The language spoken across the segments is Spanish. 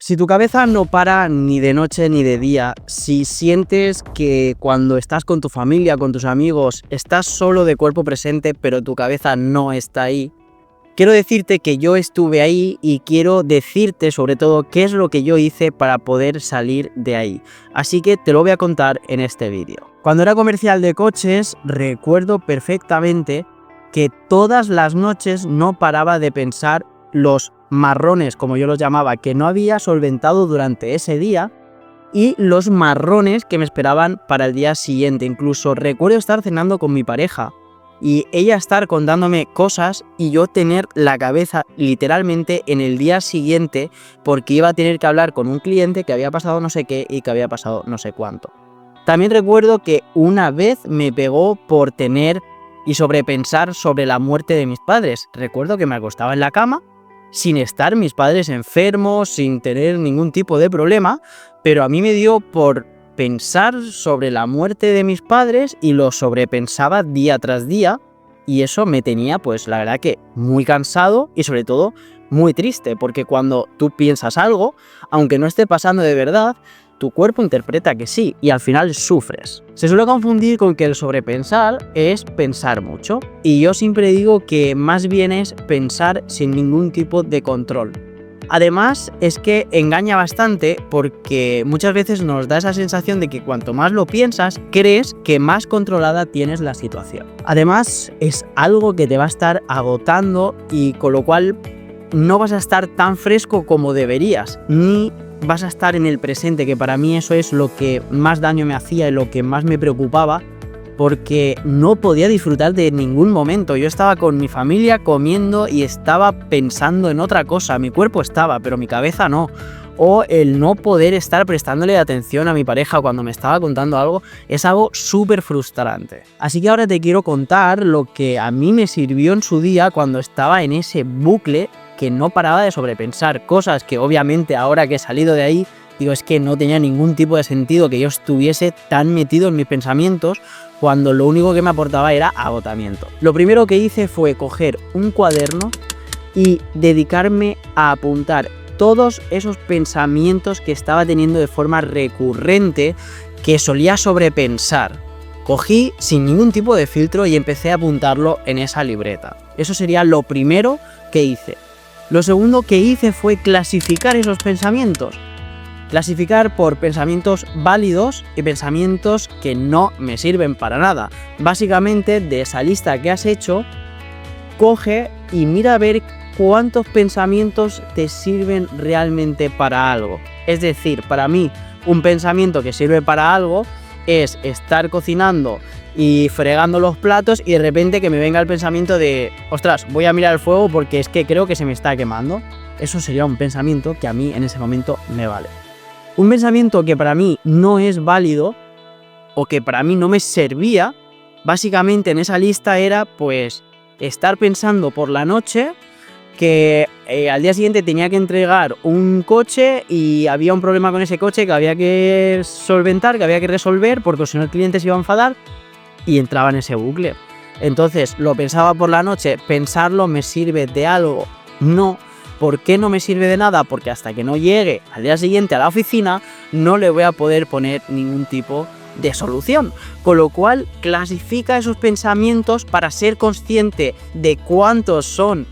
Si tu cabeza no para ni de noche ni de día, si sientes que cuando estás con tu familia, con tus amigos, estás solo de cuerpo presente, pero tu cabeza no está ahí, quiero decirte que yo estuve ahí y quiero decirte sobre todo qué es lo que yo hice para poder salir de ahí. Así que te lo voy a contar en este vídeo. Cuando era comercial de coches, recuerdo perfectamente que todas las noches no paraba de pensar los marrones, como yo los llamaba, que no había solventado durante ese día y los marrones que me esperaban para el día siguiente. Incluso recuerdo estar cenando con mi pareja y ella estar contándome cosas y yo tener la cabeza literalmente en el día siguiente porque iba a tener que hablar con un cliente que había pasado no sé qué y que había pasado no sé cuánto. También recuerdo que una vez me pegó por tener y sobrepensar sobre la muerte de mis padres. Recuerdo que me acostaba en la cama sin estar mis padres enfermos, sin tener ningún tipo de problema, pero a mí me dio por pensar sobre la muerte de mis padres y lo sobrepensaba día tras día y eso me tenía, pues la verdad que muy cansado y sobre todo muy triste, porque cuando tú piensas algo, aunque no esté pasando de verdad, tu cuerpo interpreta que sí y al final sufres. Se suele confundir con que el sobrepensar es pensar mucho y yo siempre digo que más bien es pensar sin ningún tipo de control. Además es que engaña bastante porque muchas veces nos da esa sensación de que cuanto más lo piensas, crees que más controlada tienes la situación. Además es algo que te va a estar agotando y con lo cual no vas a estar tan fresco como deberías, ni vas a estar en el presente, que para mí eso es lo que más daño me hacía y lo que más me preocupaba, porque no podía disfrutar de ningún momento. Yo estaba con mi familia comiendo y estaba pensando en otra cosa, mi cuerpo estaba, pero mi cabeza no. O el no poder estar prestándole atención a mi pareja cuando me estaba contando algo es algo súper frustrante. Así que ahora te quiero contar lo que a mí me sirvió en su día cuando estaba en ese bucle que no paraba de sobrepensar cosas que obviamente ahora que he salido de ahí, digo, es que no tenía ningún tipo de sentido que yo estuviese tan metido en mis pensamientos cuando lo único que me aportaba era agotamiento. Lo primero que hice fue coger un cuaderno y dedicarme a apuntar todos esos pensamientos que estaba teniendo de forma recurrente, que solía sobrepensar. Cogí sin ningún tipo de filtro y empecé a apuntarlo en esa libreta. Eso sería lo primero que hice. Lo segundo que hice fue clasificar esos pensamientos. Clasificar por pensamientos válidos y pensamientos que no me sirven para nada. Básicamente, de esa lista que has hecho, coge y mira a ver cuántos pensamientos te sirven realmente para algo. Es decir, para mí, un pensamiento que sirve para algo es estar cocinando y fregando los platos y de repente que me venga el pensamiento de ostras, voy a mirar el fuego porque es que creo que se me está quemando. Eso sería un pensamiento que a mí en ese momento me vale. Un pensamiento que para mí no es válido o que para mí no me servía, básicamente en esa lista era pues estar pensando por la noche que al día siguiente tenía que entregar un coche y había un problema con ese coche que había que solventar, que había que resolver porque si no el cliente se iba a enfadar y entraba en ese bucle. Entonces lo pensaba por la noche, pensarlo me sirve de algo, no. ¿Por qué no me sirve de nada? Porque hasta que no llegue al día siguiente a la oficina no le voy a poder poner ningún tipo de solución. Con lo cual clasifica esos pensamientos para ser consciente de cuántos son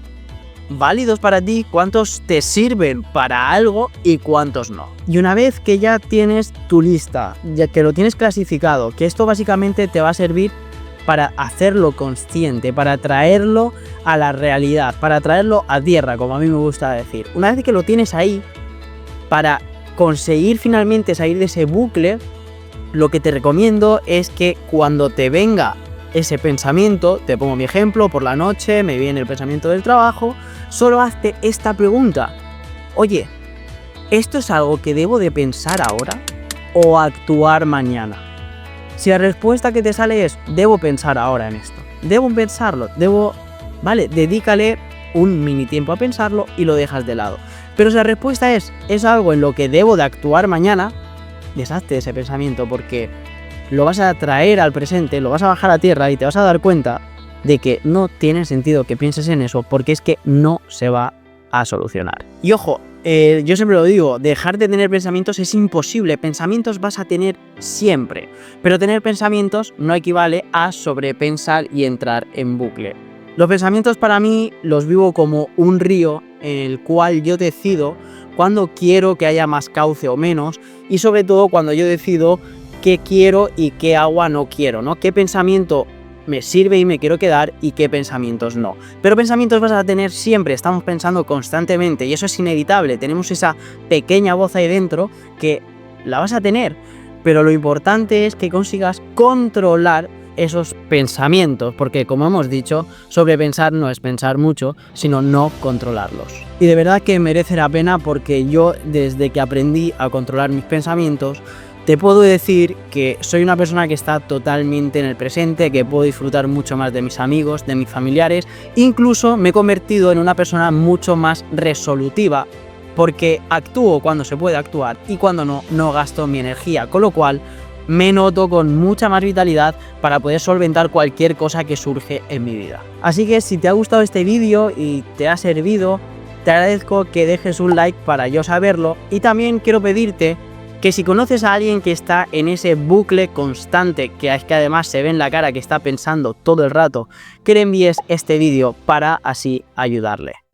válidos para ti, cuántos te sirven para algo y cuántos no. Y una vez que ya tienes tu lista, ya que lo tienes clasificado, que esto básicamente te va a servir para hacerlo consciente, para traerlo a la realidad, para traerlo a tierra, como a mí me gusta decir. Una vez que lo tienes ahí, para conseguir finalmente salir de ese bucle, lo que te recomiendo es que cuando te venga ese pensamiento, te pongo mi ejemplo, por la noche me viene el pensamiento del trabajo, solo hazte esta pregunta: oye, ¿esto es algo que debo de pensar ahora o actuar mañana? Si la respuesta que te sale es debo pensar ahora en esto, debo pensarlo, vale, dedícale un mini tiempo a pensarlo y lo dejas de lado. Pero si la respuesta es algo en lo que debo de actuar mañana, deshazte de ese pensamiento porque lo vas a traer al presente, lo vas a bajar a tierra y te vas a dar cuenta de que no tiene sentido que pienses en eso porque es que no se va a solucionar. Y ojo, Yo siempre lo digo, dejar de tener pensamientos es imposible. Pensamientos vas a tener siempre, pero tener pensamientos no equivale a sobrepensar y entrar en bucle. Los pensamientos para mí los vivo como un río en el cual yo decido cuando quiero que haya más cauce o menos, y sobre todo cuando yo decido qué quiero y qué agua no quiero, ¿no? Qué pensamiento me sirve y me quiero quedar y qué pensamientos no. Pero pensamientos vas a tener siempre, estamos pensando constantemente y eso es inevitable. Tenemos esa pequeña voz ahí dentro que la vas a tener, pero lo importante es que consigas controlar esos pensamientos, porque como hemos dicho, sobrepensar no es pensar mucho, sino no controlarlos. Y de verdad que merece la pena, porque yo desde que aprendí a controlar mis pensamientos, te puedo decir que soy una persona que está totalmente en el presente, que puedo disfrutar mucho más de mis amigos, de mis familiares, incluso me he convertido en una persona mucho más resolutiva, porque actúo cuando se puede actuar y cuando no, no gasto mi energía, con lo cual me noto con mucha más vitalidad para poder solventar cualquier cosa que surge en mi vida. Así que si te ha gustado este vídeo y te ha servido, te agradezco que dejes un like para yo saberlo, y también quiero pedirte que si conoces a alguien que está en ese bucle constante, que es que además se ve en la cara que está pensando todo el rato, que le envíes este vídeo para así ayudarle.